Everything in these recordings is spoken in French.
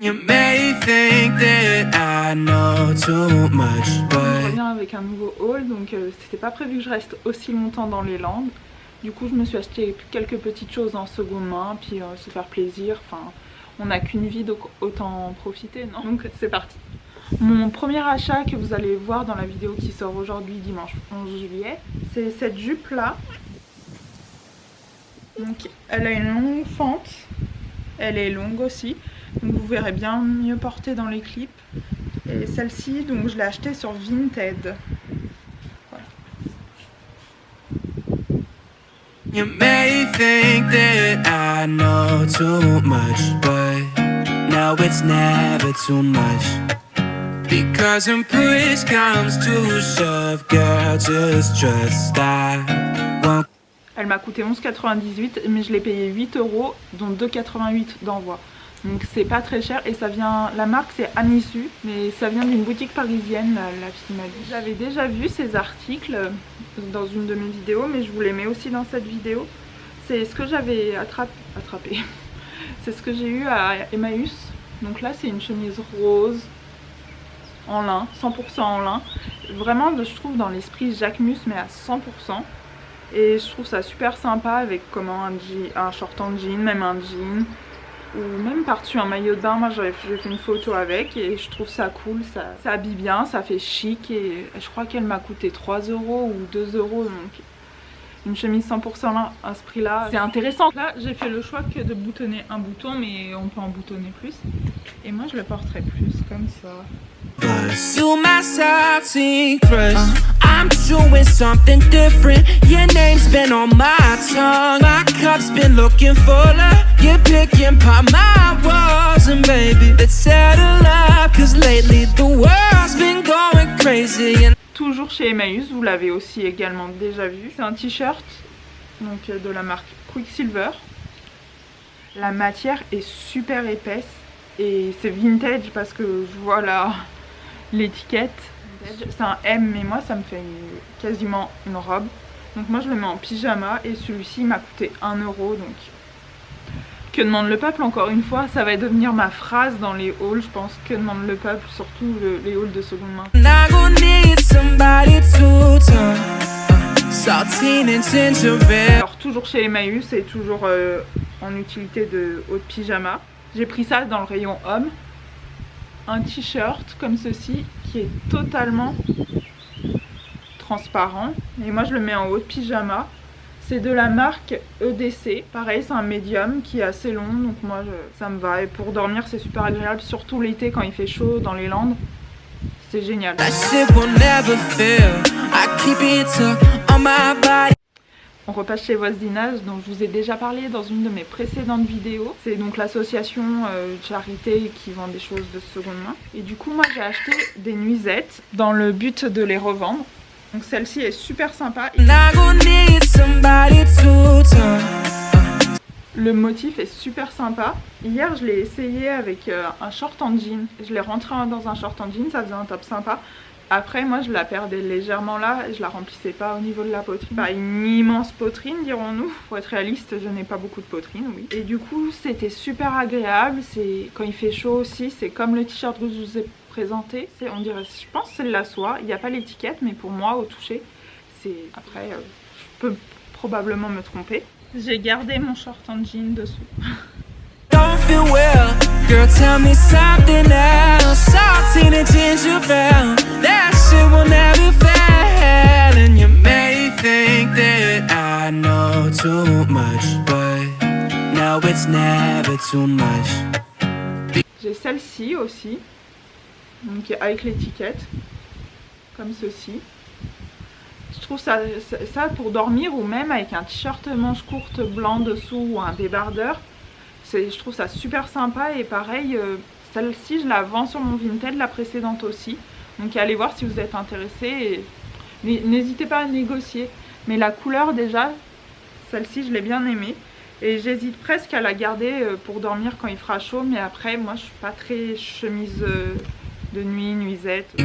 You may think that I know too much, Je but reviens avec un nouveau haul, donc c'était pas prévu que je reste aussi longtemps dans les Landes. Du coup je me suis acheté quelques petites choses en seconde main, puis se faire plaisir, enfin on n'a qu'une vie donc autant en profiter, non? Donc c'est parti. Mon premier achat que vous allez voir dans la vidéo qui sort aujourd'hui dimanche 11 juillet, c'est cette jupe là. Donc elle a une longue fente, elle est longue aussi, donc vous verrez bien mieux porter dans les clips. Et celle-ci, donc je l'ai achetée sur Vinted. Voilà. you may think that I know too much, but no, it's never too much. Because when push comes to shove, girl, just trust I won't. Elle m'a coûté 11,98 mais je l'ai payé 8 €, dont 2,88 d'envoi. Donc c'est pas très cher et ça vient, la marque c'est Anisu, mais ça vient d'une boutique parisienne, la fille m'a dit. J'avais déjà vu ces articles dans une de mes vidéos, mais je vous les mets aussi dans cette vidéo. C'est ce que j'avais attrapé. C'est ce que j'ai eu à Emmaüs. Donc là c'est une chemise rose en lin, 100% en lin. Vraiment je trouve dans l'esprit Jacquemus mais à 100%. Et je trouve ça super sympa avec comment un short en jean, même un jean. Ou même par-dessus un maillot de bain, moi j'ai fait une photo avec et je trouve ça cool, ça habille bien, ça fait chic et je crois qu'elle m'a coûté 3 € ou 2 €, donc une chemise 100% là, à ce prix là, c'est intéressant. Là j'ai fait le choix que de boutonner un bouton, mais on peut en boutonner plus et moi je le porterai plus comme ça. You my salty crush. I'm doing something different. Your name's been on my tongue. My cup's been looking fuller. You're picking apart my walls, and baby, let's settle up. Cause lately the world's been going crazy. Toujours chez Emmaüs, vous l'avez aussi également déjà vu. C'est un t-shirt donc de la marque Quicksilver. La matière est super épaisse et c'est vintage parce que je vois là l'étiquette. C'est un M, mais moi ça me fait quasiment une robe. Donc moi je le mets en pyjama et celui-ci m'a coûté 1 €. Donc que demande le peuple, encore une fois, ça va devenir ma phrase dans les hauls, je pense. Que demande le peuple, surtout les hauls de seconde main. Alors toujours chez Emmaüs et toujours en utilité de haut de pyjama. J'ai pris ça dans le rayon homme. Un t-shirt comme ceci qui est totalement transparent et moi je le mets en haut de pyjama. C'est de la marque EDC, pareil c'est un médium qui est assez long, donc moi ça me va et pour dormir c'est super agréable, surtout l'été quand il fait chaud dans les Landes, c'est génial. On repasse chez Voisinage, dont je vous ai déjà parlé dans une de mes précédentes vidéos. C'est donc l'association de charité qui vend des choses de seconde main. Et du coup, moi j'ai acheté des nuisettes dans le but de les revendre. Donc celle-ci est super sympa. Le motif est super sympa. Hier, je l'ai essayé avec un short en jean. Je l'ai rentré dans un short en jean, ça faisait un top sympa. Après moi je la perdais légèrement là, je la remplissais pas au niveau de la poitrine. Pas une immense poitrine dirons-nous, pour être réaliste je n'ai pas beaucoup de poitrine, oui. Et du coup c'était super agréable, quand il fait chaud aussi, c'est comme le t-shirt que je vous ai présenté. On dirait, je pense que c'est de la soie, il n'y a pas l'étiquette mais pour moi au toucher, c'est... Après je peux probablement me tromper. J'ai gardé mon short en jean dessous. Girl, tell me something else. Salty and gingerbread, that shit will never fail. And you may think that I know too much, but no, it's never too much. J'ai celle-ci aussi, donc avec l'étiquette, comme ceci. Je trouve ça pour dormir ou même avec un t-shirt manche courte blanc dessous ou un débardeur. Je trouve ça super sympa et pareil, celle-ci je la vends sur mon Vinted, la précédente aussi. Donc allez voir si vous êtes intéressé et n'hésitez pas à négocier. Mais la couleur déjà, celle-ci je l'ai bien aimée. Et j'hésite presque à la garder pour dormir quand il fera chaud. Mais après moi je suis pas très chemise de nuit, nuisette.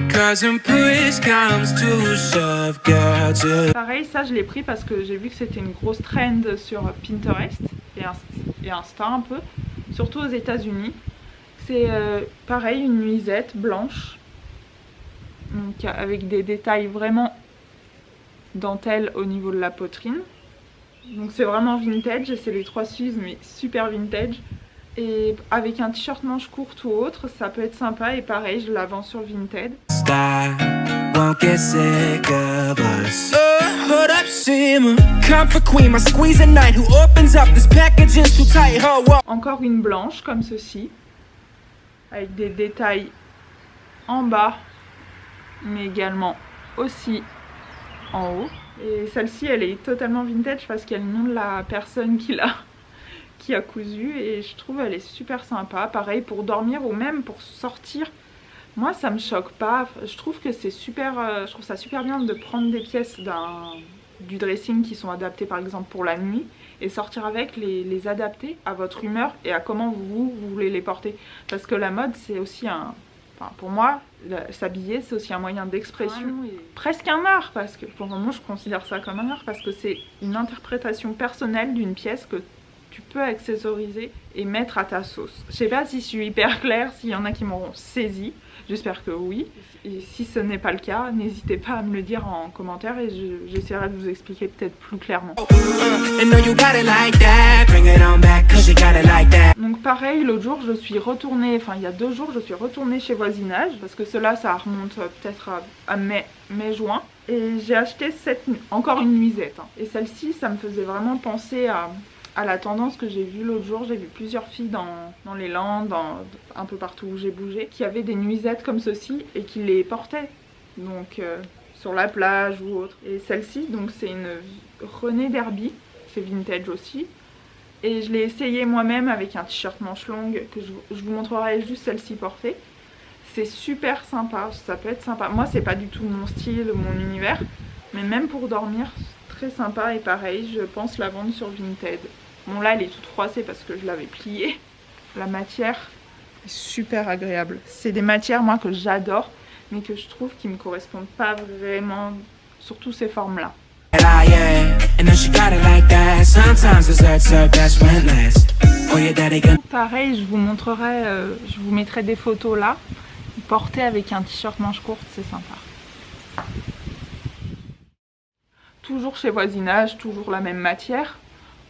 Pareil, ça je l'ai pris parce que j'ai vu que c'était une grosse trend sur Pinterest et Insta un peu, surtout aux États-Unis. C'est pareil, une nuisette blanche, donc avec des détails vraiment dentelle au niveau de la poitrine. Donc c'est vraiment vintage, et c'est les 3 Suisses mais super vintage. Et avec un t-shirt manche courte ou autre, ça peut être sympa, et pareil, je la vends sur Vinted. Won't get sick of us. Hold up, simmer. Comfort queen, my squeeze at night. Who opens up this package is too tight. Encore une blanche comme ceci, avec des détails en bas, mais également aussi en haut. Et celle-ci, elle est totalement vintage parce qu'il y a le nom de la personne qui a cousu, et je trouve elle est super sympa. Pareil pour dormir ou même pour sortir. Moi, ça me choque pas. Je trouve que c'est super. Je trouve ça super bien de prendre des pièces du dressing qui sont adaptées par exemple pour la nuit et sortir avec, les adapter à votre humeur et à comment vous voulez les porter. Parce que la mode, c'est aussi un. Enfin, pour moi, s'habiller, c'est aussi un moyen d'expression, et presque un art, parce que pour moi, je considère ça comme un art parce que c'est une interprétation personnelle d'une pièce que tu peux accessoriser et mettre à ta sauce. Je sais pas si je suis hyper claire, s'il y en a qui m'auront saisi, j'espère que oui. Et si ce n'est pas le cas, n'hésitez pas à me le dire en commentaire et j'essaierai de vous expliquer peut-être plus clairement. Donc pareil, l'autre jour je suis retournée, enfin il y a 2 jours je suis retournée chez Voisinage, parce que cela ça remonte peut-être à mai-juin. Et j'ai acheté encore une nuisette. Et celle-ci, ça me faisait vraiment penser à la tendance que j'ai vue l'autre jour. J'ai vu plusieurs filles dans les Landes, un peu partout où j'ai bougé, qui avaient des nuisettes comme ceci et qui les portaient. Donc sur la plage ou autre. Et celle-ci, donc c'est une René Derby, c'est vintage aussi. Et je l'ai essayé moi-même avec un t-shirt manche longue que je vous montrerai juste celle-ci portée. C'est super sympa, ça peut être sympa. Moi, c'est pas du tout mon style, mon univers, mais même pour dormir, c'est très sympa. Et pareil, je pense la vendre sur Vinted. Bon, là, elle est toute froissée parce que je l'avais pliée. La matière est super agréable. C'est des matières, moi, que j'adore, mais que je trouve qui me correspondent pas vraiment, surtout ces formes-là. Pareil, je vous montrerai, je vous mettrai des photos là. Portée avec un t-shirt manche courte, c'est sympa. Toujours chez Voisinage, toujours la même matière.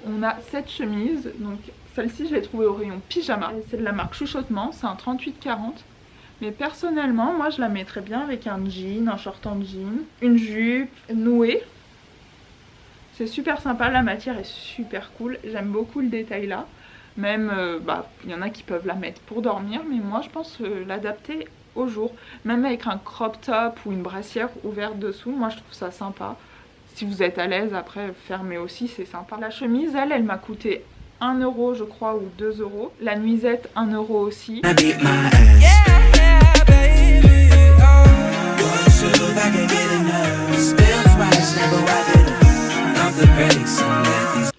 On a cette chemise, donc celle-ci je l'ai trouvée au rayon pyjama. C'est de la marque Chuchotement, c'est un 38-40. Mais personnellement, moi je la mettrais bien avec un jean, un short en jean, une jupe nouée. C'est super sympa, la matière est super cool, j'aime beaucoup le détail là. Même, y en a qui peuvent la mettre pour dormir, mais moi je pense l'adapter au jour. Même avec un crop top ou une brassière ouverte dessous, moi je trouve ça sympa. Si vous êtes à l'aise, après fermer aussi, c'est sympa. La chemise, elle m'a coûté 1 € je crois, ou 2 €. La nuisette, 1 € aussi.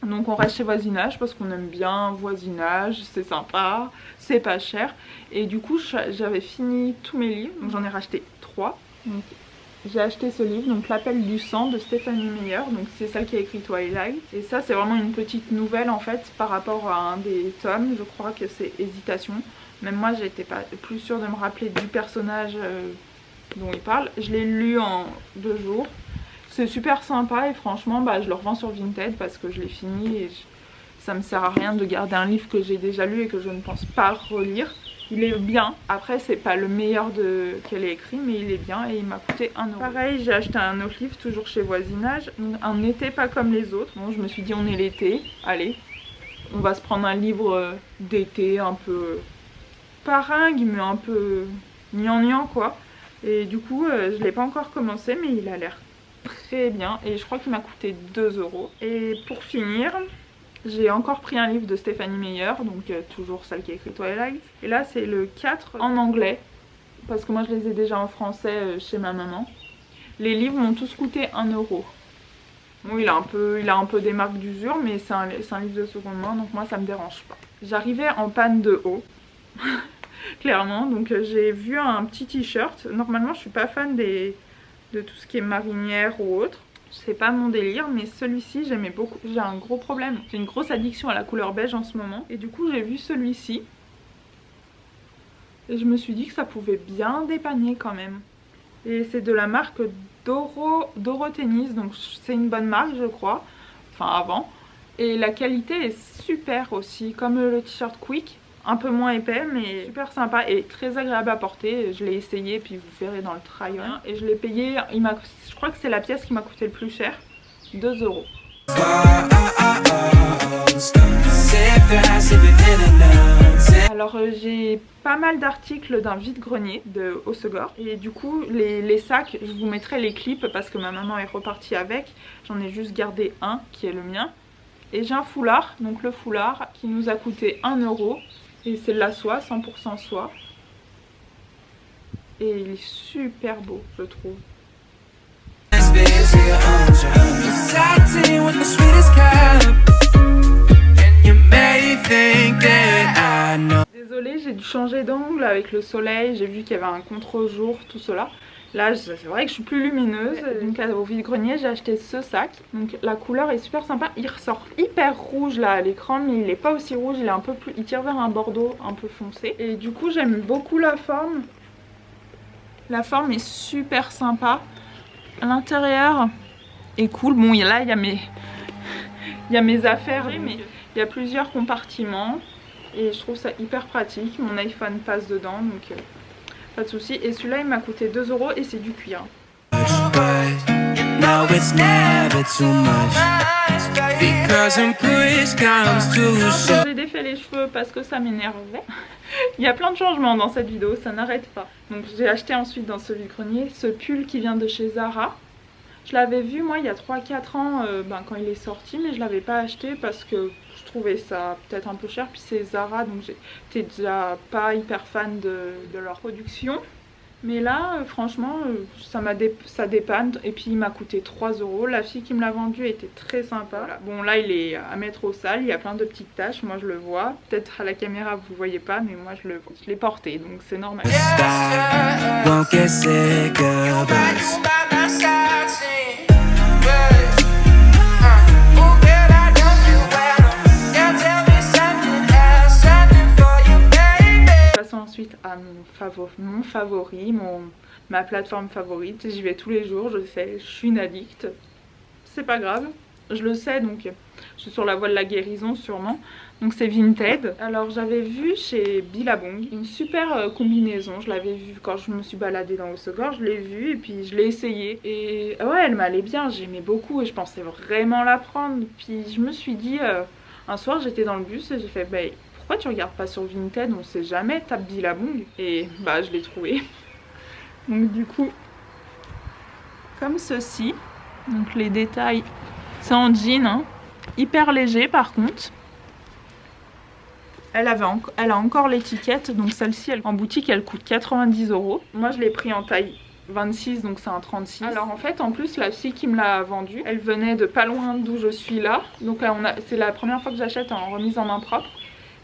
Donc on reste chez Voisinage parce qu'on aime bien Voisinage, c'est sympa, c'est pas cher. Et du coup j'avais fini tous mes livres, donc j'en ai racheté 3. J'ai acheté ce livre, donc L'appel du sang de Stéphanie Meyer, donc c'est celle qui a écrit Twilight. Et ça c'est vraiment une petite nouvelle en fait par rapport à un des tomes, je crois que c'est Hésitation. Même moi j'étais pas plus sûre de me rappeler du personnage dont il parle. Je l'ai lu en 2 jours. C'est super sympa et franchement je le revends sur Vinted parce que je l'ai fini et ça me sert à rien de garder un livre que j'ai déjà lu et que je ne pense pas relire. Il est bien, après c'est pas le meilleur qu'elle ait écrit, mais il est bien et il m'a coûté 1 €. Pareil, j'ai acheté un autre livre toujours chez Voisinage, Un été pas comme les autres. Bon, je me suis dit on est l'été, allez, on va se prendre un livre d'été un peu paringue mais un peu gnangnan quoi. Et du coup je l'ai pas encore commencé mais il a l'air très bien et je crois qu'il m'a coûté 2 €. Et pour finir, j'ai encore pris un livre de Stéphanie Meyer, donc toujours celle qui a écrit Twilight. Et là c'est le 4 en anglais, parce que moi je les ai déjà en français chez ma maman. Les livres m'ont tous coûté 1 €. Bon, il a un peu des marques d'usure, mais c'est un livre de seconde main, donc moi ça me dérange pas. J'arrivais en panne de haut, clairement, donc j'ai vu un petit t-shirt. Normalement je suis pas fan de tout ce qui est marinière ou autre. C'est pas mon délire, mais celui-ci j'aimais beaucoup. J'ai un gros problème, j'ai une grosse addiction à la couleur beige en ce moment. Et du coup j'ai vu celui-ci. Et je me suis dit que ça pouvait bien dépanner quand même. Et c'est de la marque Doro Tennis, donc c'est une bonne marque je crois, enfin avant. Et la qualité est super aussi, comme le t-shirt Quick, un peu moins épais mais super sympa et très agréable à porter. Je l'ai essayé puis vous verrez dans le try-on. Et je l'ai payé, je crois que c'est la pièce qui m'a coûté le plus cher, 2 €. Alors j'ai pas mal d'articles d'un vide-grenier de Hossegor et du coup les sacs, je vous mettrai les clips parce que ma maman est repartie avec. J'en ai juste gardé un qui est le mien. Et j'ai un foulard, donc le foulard qui nous a coûté 1 € et c'est de la soie, 100% soie. Et il est super beau je trouve. Désolée, j'ai dû changer d'angle avec le soleil, j'ai vu qu'il y avait un contre-jour, tout cela. Là c'est vrai que je suis plus lumineuse, donc au vide-grenier j'ai acheté ce sac. Donc la couleur est super sympa, il ressort hyper rouge là à l'écran mais il n'est pas aussi rouge, il est un peu plus, il tire vers un bordeaux un peu foncé. Et du coup j'aime beaucoup la forme. La forme est super sympa. L'intérieur est cool. Bon là il y a mes affaires mais il y a plusieurs compartiments. Et je trouve ça hyper pratique. Mon iPhone passe dedans donc pas de souci. Et celui-là il m'a coûté 2 € et c'est du cuir. J'ai défait les cheveux parce que ça m'énervait. Il y a plein de changements dans cette vidéo, ça n'arrête pas. Donc j'ai acheté ensuite dans ce vide-grenier ce pull qui vient de chez Zara. Je l'avais vu moi il y a 3-4 ans quand il est sorti mais je l'avais pas acheté parce que je trouvais ça peut-être un peu cher. Puis c'est Zara donc j'étais déjà pas hyper fan de leur production. Mais là franchement ça dépanne et puis il m'a coûté 3 €. La fille qui me l'a vendu était très sympa. Voilà. Bon là il est à mettre au sale, il y a plein de petites taches, moi je le vois. Peut-être à la caméra vous voyez pas mais moi je l'ai porté donc c'est normal. Ensuite à mon favori, ma plateforme favorite. J'y vais tous les jours, je sais, je suis une addict. C'est pas grave, je le sais donc je suis sur la voie de la guérison sûrement. Donc c'est Vinted. Alors j'avais vu chez Billabong une super combinaison. Je l'avais vue quand je me suis baladée dans Hossegor, je l'ai vue et puis je l'ai essayée. Et ouais elle m'allait bien, j'aimais beaucoup et je pensais vraiment la prendre. Puis je me suis dit, un soir j'étais dans le bus et j'ai fait pourquoi tu regardes pas sur Vinted, on sait jamais, tape Billabong. Et je l'ai trouvé. Donc du coup, comme ceci. Donc les détails, c'est en jean, hein. Hyper léger par contre. Elle a encore l'étiquette, donc celle-ci en boutique elle coûte 90 €. Moi je l'ai pris en taille 26 donc c'est un 36. Alors en fait en plus la fille qui me l'a vendu, elle venait de pas loin d'où je suis là. Donc c'est la première fois que j'achète en remise en main propre.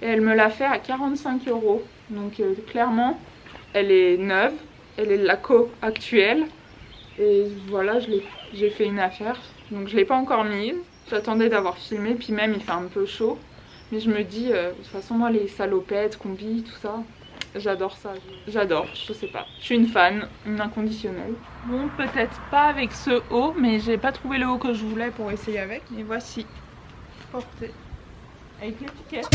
Et elle me l'a fait à 45 €. Donc clairement, elle est neuve. Elle est de la co actuelle. Et voilà, j'ai fait une affaire. Donc je ne l'ai pas encore mise. J'attendais d'avoir filmé. Puis même, il fait un peu chaud. Mais je me dis, de toute façon, moi, les salopettes, combis, tout ça, j'adore ça. J'adore, je sais pas. Je suis une fan, une inconditionnelle. Bon, peut-être pas avec ce haut. Mais j'ai pas trouvé le haut que je voulais pour essayer avec. Et voici, porté. Avec l'étiquette.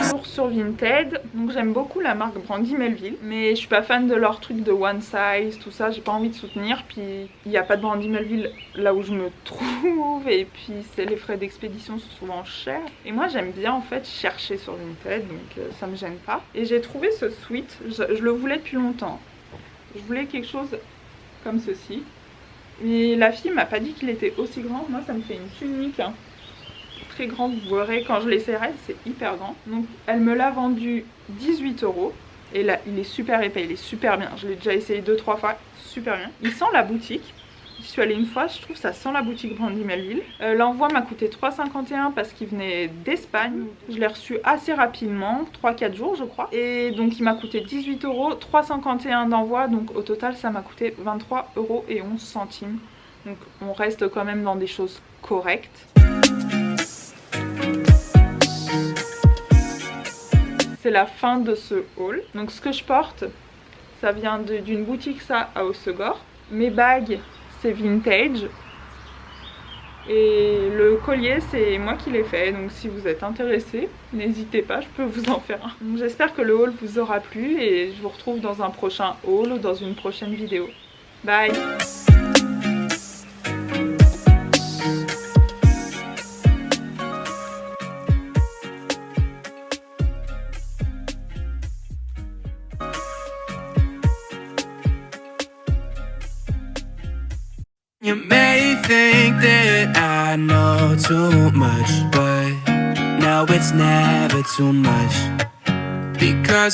Toujours sur Vinted. Donc j'aime beaucoup la marque Brandy Melville. Mais je suis pas fan de leur truc de one size, tout ça. J'ai pas envie de soutenir. Puis il n'y a pas de Brandy Melville là où je me trouve. Et puis les frais d'expédition sont souvent chers. Et moi j'aime bien en fait chercher sur Vinted. Donc ça me gêne pas. Et j'ai trouvé ce sweat. Je le voulais depuis longtemps. Je voulais quelque chose comme ceci. Mais la fille m'a pas dit qu'il était aussi grand. Moi ça me fait une tunique très grande. Vous verrez quand je l'essayerai, c'est hyper grand. Donc elle me l'a vendu 18 €. Et là il est super épais, il est super bien. Je l'ai déjà essayé 2-3 fois, super bien. Il sent la boutique. Je suis allée une fois, je trouve ça sent la boutique Brandy Melville. L'envoi m'a coûté 3,51 € parce qu'il venait d'Espagne. Je l'ai reçu assez rapidement, 3-4 jours je crois. Et donc il m'a coûté 18 €, 3,51 € d'envoi. Donc au total ça m'a coûté 23,11 €. Donc on reste quand même dans des choses correctes. c'est la fin de ce haul. Donc ce que je porte, ça vient d'une boutique ça à Hossegor. Mes bagues, c'est vintage. Et le collier, c'est moi qui l'ai fait. Donc si vous êtes intéressés, n'hésitez pas, je peux vous en faire un. J'espère que le haul vous aura plu et je vous retrouve dans un prochain haul ou dans une prochaine vidéo. Bye! You may think that I know too much, but no, it's never too much. Because